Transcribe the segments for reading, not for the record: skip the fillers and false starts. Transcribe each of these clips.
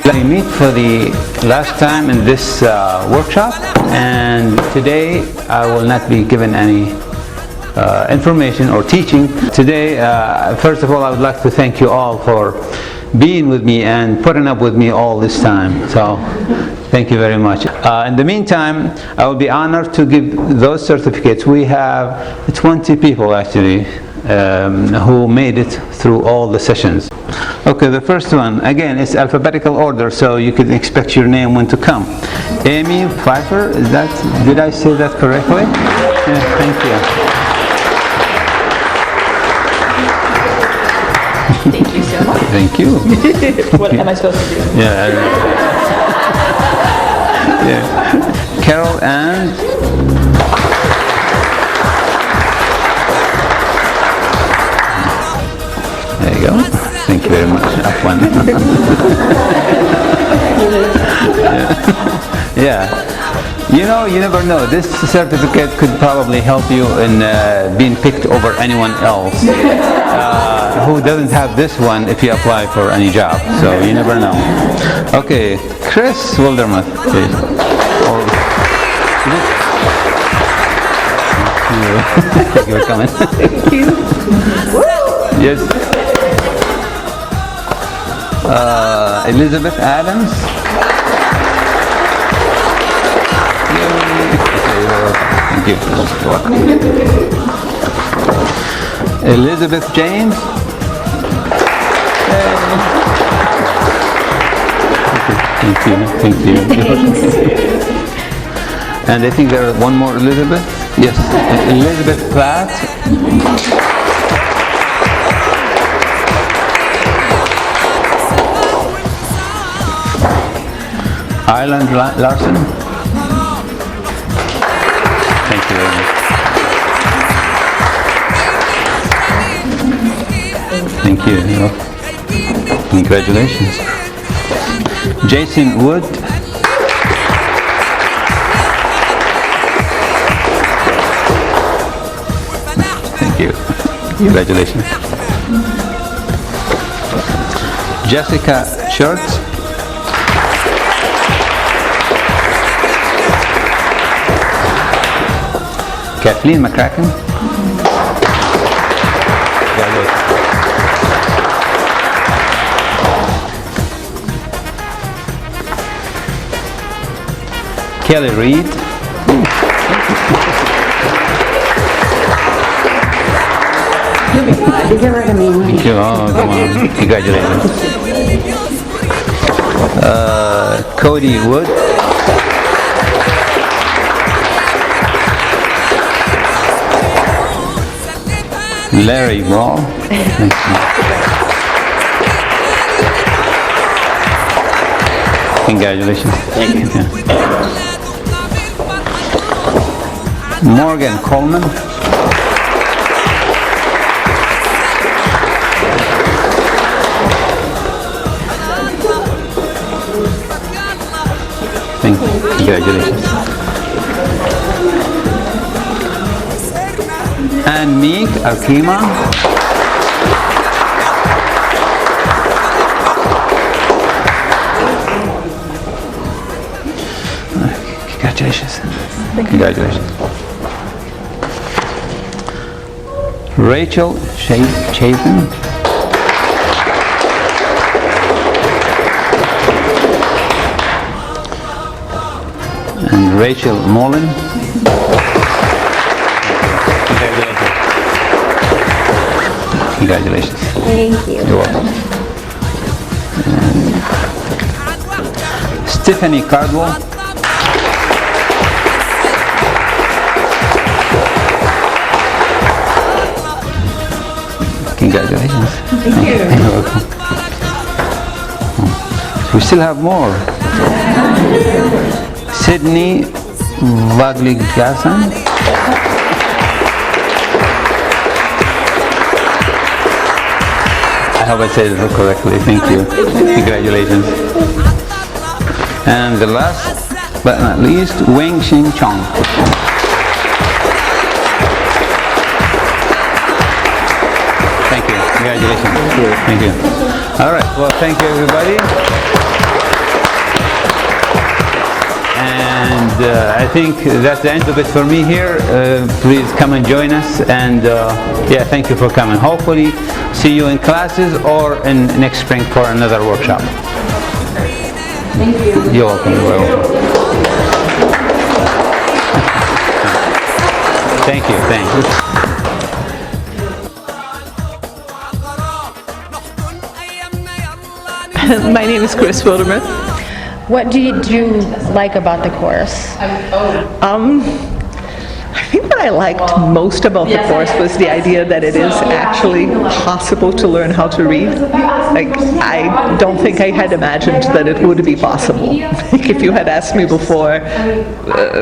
We meet for the last time in this workshop, and today I will not be given any information or teaching. Today, first of all, I would like to thank you all for being with me and putting up with me all this time. So, thank you very much. In the meantime, I will be honored to give those certificates. We have 20 people actually who made it through all the sessions. Okay, the first one, again, it's alphabetical order, so you could expect your name when to come. Amy Pfeiffer, did I say that correctly? Yeah, thank you. Thank you so much. Thank you. What am I supposed to do? Yeah. Yeah. Carol and there you go. Thank you very much. Afwan. Yeah. You know, you never know. This certificate could probably help you in being picked over anyone else who doesn't have this one if you apply for any job. So you never know. Okay, Chris Wildermuth, please. Thank you for coming. Thank you. Yes. Elizabeth Adams. Thank you. You're welcome. Elizabeth James. Thank you. Thank you. And I think there is one more Elizabeth. Yes, Elizabeth Platt. Island Larson. Thank you very much. Thank you. Congratulations. Jason Wood. Thank you. Congratulations. Jessica Schurtz. Kathleen McCracken. Kelly Reed. Thank you. Oh, come on. Congratulations. Cody Wood. Larry Ball. Congratulations. Thank you. Yeah. Morgan Coleman. Thank you. Congratulations. And Meek Arkima. Congratulations. Congratulations. Rachel Chapin. And Rachel Mullen. Congratulations. Thank you. You're welcome. Stephanie Cardwell. Congratulations. Thank you. You're welcome. We still have more. Sydney Vagligasan. I hope I said it correctly. Thank you. Congratulations. And the last but not least, Wing Xing Chong. Thank you. Congratulations. Thank you. All right. Well, thank you, everybody. I think that's the end of it for me here. Please come and join us, and yeah, thank you for coming. Hopefully see you in classes or in next spring for another workshop. Thank you. You're welcome. You're welcome. Thank you. Thank you. My name is Chris Wilderman. What did you like about the course? I think what I liked most about the course was the idea that it is actually possible to learn how to read. Like, I don't think I had imagined that it would be possible. Like, if you had asked me before,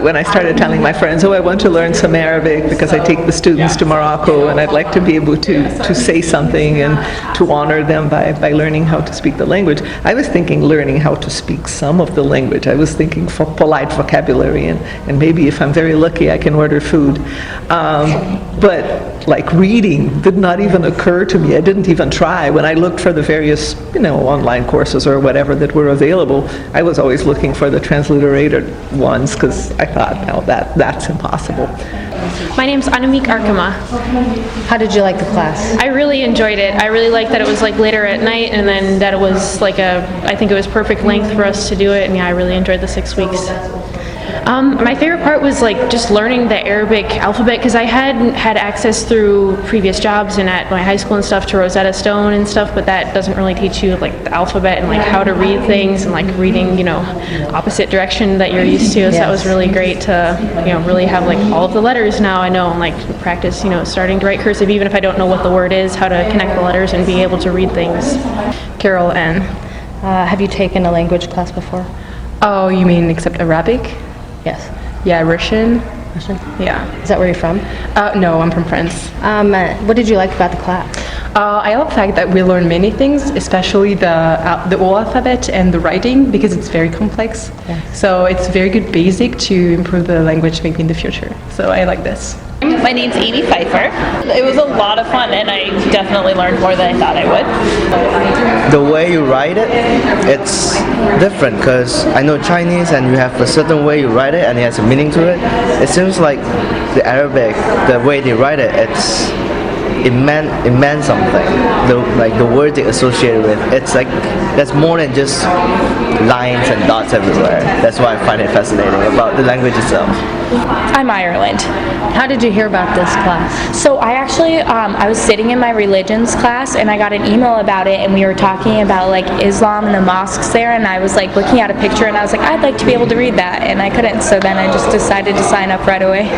when I started telling my friends, oh, I want to learn some Arabic because I take the students to Morocco and I'd like to be able to say something and to honor them by learning how to speak the language, I was thinking learning how to speak some of the language. I was thinking for polite vocabulary, and maybe if I'm very lucky I can order food. But like reading did not even occur to me. I didn't even try. When I looked for the various, online courses or whatever that were available, I was always looking for the transliterated ones because I thought, no, that's impossible. My name's Anamik Arkama. How did you like the class? I really enjoyed it. I really liked that it was like later at night, and then that it was like I think it was perfect length for us to do it, and yeah, I really enjoyed the 6 weeks. My favorite part was like just learning the Arabic alphabet, because I hadn't had access through previous jobs and at my high school and stuff to Rosetta Stone and stuff, but that doesn't really teach you like the alphabet and like how to read things and like reading, opposite direction that you're used to. So that was really great to, really have like all of the letters now I know, and like practice, starting to write cursive even if I don't know what the word is, how to connect the letters and be able to read things. Carol N. Have you taken a language class before? Oh, you mean except Arabic? Yes. Yeah, Russian. Russian? Yeah. Is that where you're from? No, I'm from France. What did you like about the class? I love the fact that we learn many things, especially the whole alphabet and the writing, because it's very complex. Yeah. So it's very good basic to improve the language maybe in the future. So I like this. My name's Amy Pfeiffer. It was a lot of fun, and I definitely learned more than I thought I would. The way you write it, it's different because I know Chinese and you have a certain way you write it and it has a meaning to it. It seems like the Arabic, the way they write it, it meant something. The words they associated with, it's like there's more than just lines and dots everywhere. That's why I find it fascinating about the language itself. I'm Ireland. How did you hear about this class? So I actually, I was sitting in my religions class and I got an email about it, and we were talking about like Islam and the mosques there, and I was like looking at a picture and I was like, I'd like to be able to read that, and I couldn't, so then I just decided to sign up right away.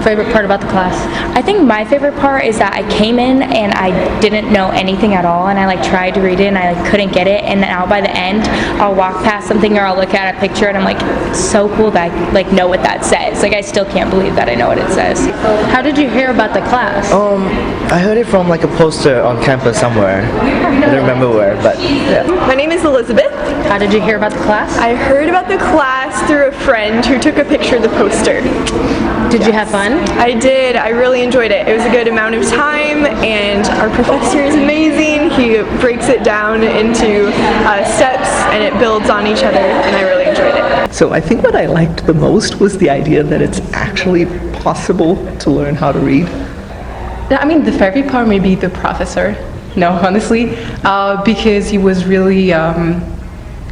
Favorite part about the class? I think my favorite part is that I came in and I didn't know anything at all, and I like tried to read it and I like couldn't get it, and now by the end I'll walk past something or I'll look at a picture and I'm like, it's so cool that I like know what that says. Like I still can't believe that I know what it says. How did you hear about the class? I heard it from like a poster on campus somewhere. I don't remember where, but yeah. My name is Elizabeth. How did you hear about the class? I heard about the class through a friend who took a picture of the poster. Did you have fun? I did. I really enjoyed it. It was a good amount of time, and our professor is amazing. He breaks it down into steps, and it builds on each other, and I really enjoyed it. So I think what I liked the most was the idea that it's actually possible to learn how to read. I mean, the favorite part may be the professor. No, honestly, because he was really,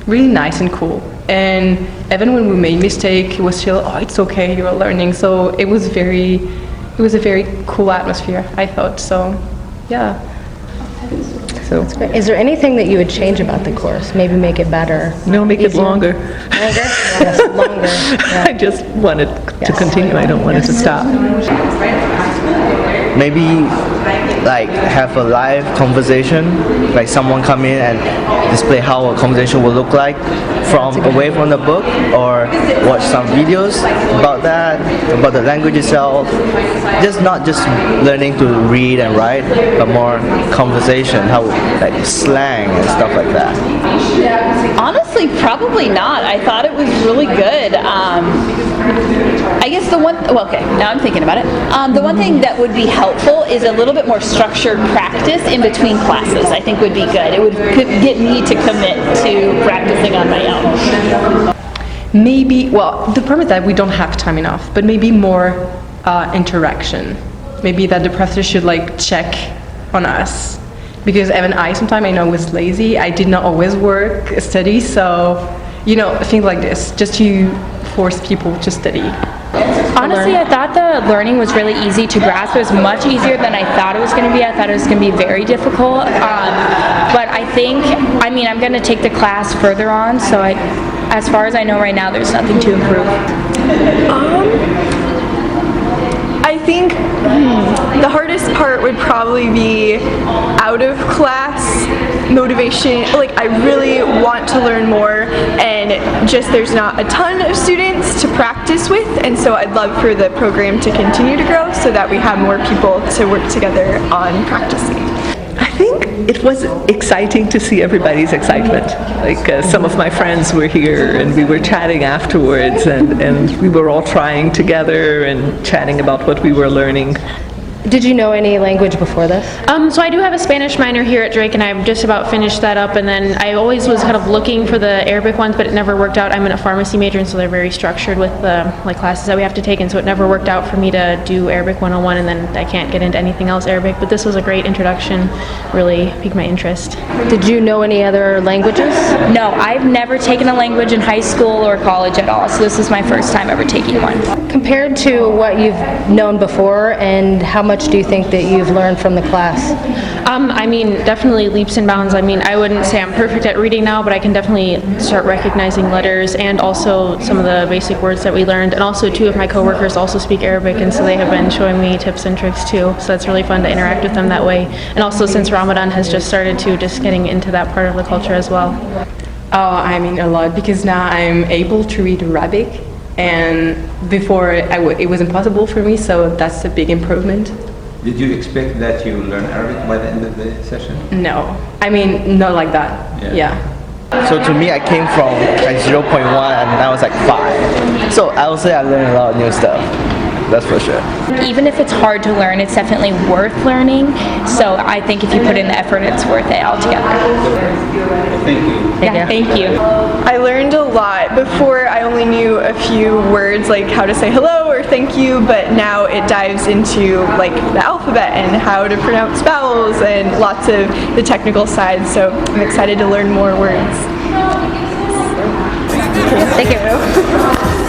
really nice and cool. And even when we made mistake, he was still, oh, it's okay, you're learning. So it was a very cool atmosphere, I thought. So, yeah. So Is there anything that you would change about the course? Maybe make it better? no, make it Easier? longer. Longer? Yes, longer. Yeah. I just want it to continue. I don't want it to stop. Maybe like have a live conversation, like someone come in and display how a conversation will look like from away from the book, or watch some videos about that, about the language itself. Not just learning to read and write, but more conversation, how like slang and stuff like that. Honestly, probably not. I thought it was really good. I guess now I'm thinking about it. The one thing that would be helpful is a little bit more structured practice in between classes. I think would be good. It would get me to commit to practicing on my own. maybe, well, the problem is that we don't have time enough, but maybe more interaction. Maybe that the professor should like check on us. Because even I sometimes I know was lazy. I did not always study, so, you know, things like this, just to force people to study. Honestly, I thought the learning was really easy to grasp. It was much easier than I thought it was going to be. I thought it was going to be very difficult. But I think, I mean, I'm going to take the class further on, so as far as I know right now, there's nothing to improve. I think the hardest part would probably be out of class motivation. Like, I really want to learn more, and just there's not a ton of students to practice with, and so I'd love for the program to continue to grow so that we have more people to work together on practicing. I think it was exciting to see everybody's excitement. Like some of my friends were here and we were chatting afterwards, and we were all trying together and chatting about what we were learning. Did you know any language before this? So I do have a Spanish minor here at Drake, and I've just about finished that up. And then I always was kind of looking for the Arabic ones, but it never worked out. I'm in a pharmacy major, and so they're very structured with the like classes that we have to take, and so it never worked out for me to do Arabic 101, and then I can't get into anything else Arabic. But this was a great introduction, really piqued my interest. Did you know any other languages? No, I've never taken a language in high school or college at all, so this is my first time ever taking one. Compared to what you've known before, and how much do you think that you've learned from the class? I mean, definitely leaps and bounds. I mean, I wouldn't say I'm perfect at reading now, but I can definitely start recognizing letters and also some of the basic words that we learned. And also, two of my coworkers also speak Arabic, and so they have been showing me tips and tricks too. So that's really fun to interact with them that way. And also, since Ramadan has just started too, just getting into that part of the culture as well. Oh, I mean a lot, because now I'm able to read Arabic, and before it was impossible for me, so that's a big improvement. Did you expect that you learn Arabic by the end of the session? No, I mean not like that. Yeah. So to me, I came from like 0.1 and now it's like 5. So I would say I learned a lot of new stuff. That's for sure. Even if it's hard to learn, it's definitely worth learning. So I think if you put in the effort, it's worth it altogether. Thank you. Yeah, thank you. I learned a lot. Before, I only knew a few words like how to say hello or thank you, but now it dives into like the alphabet and how to pronounce vowels and lots of the technical side, so I'm excited to learn more words. Thank you.